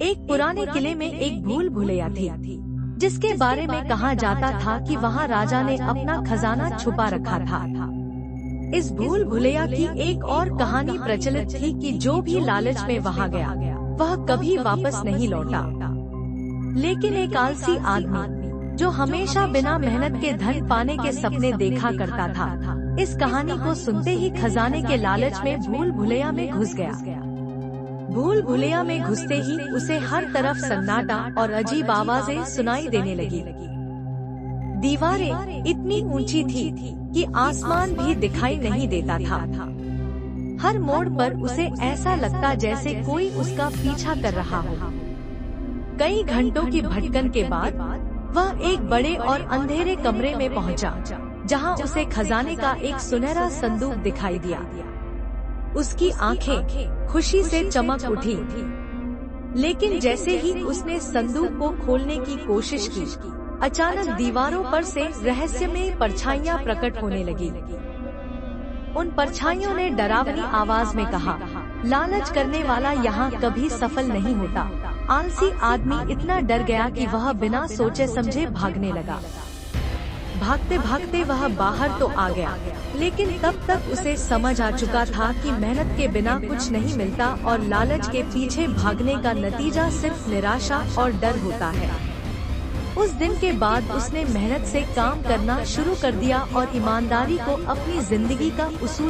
एक पुराने किले में एक भूल भुलैया थी, जिसके बारे में कहा जाता था कि वहाँ राजा ने अपना खजाना छुपा रखा था। इस भूल भुलैया की एक और कहानी प्रचलित थी कि जो भी लालच में वहाँ गया वह कभी वापस नहीं लौटा। लेकिन एक आलसी आदमी जो हमेशा बिना मेहनत के धन पाने के सपने देखा करता था, इस कहानी को सुनते ही खजाने के लालच में भूल भुलैया में घुस गया। भूल भुलैया में घुसते ही उसे हर तरफ सन्नाटा और अजीब आवाजें सुनाई देने लगी। दीवारें इतनी ऊंची थी कि आसमान भी दिखाई नहीं देता था। हर मोड़ पर उसे ऐसा लगता जैसे कोई उसका पीछा कर रहा हो। कई घंटों की भटकन के बाद वह एक बड़े और अंधेरे कमरे में पहुंचा, जहां उसे खजाने का एक सुनहरा संदूक दिखाई दिया। उसकी आंखें खुशी से चमक उठी, लेकिन जैसे ही उसने संदूक को खोलने की कोशिश की, अचानक दीवारों पर से रहस्यमय परछाइयां प्रकट होने लगी। उन परछाइयों ने डरावनी आवाज में कहा, लालच करने वाला यहाँ कभी सफल नहीं होता। आलसी आदमी इतना डर गया कि वह बिना सोचे समझे भागने लगा। भागते भागते वह बाहर तो आ गया, लेकिन तब तक उसे समझ आ चुका था कि मेहनत के बिना कुछ नहीं मिलता और लालच के पीछे भागने का नतीजा सिर्फ निराशा और डर होता है। उस दिन के बाद उसने मेहनत से काम करना शुरू कर दिया और ईमानदारी को अपनी जिंदगी का उसूल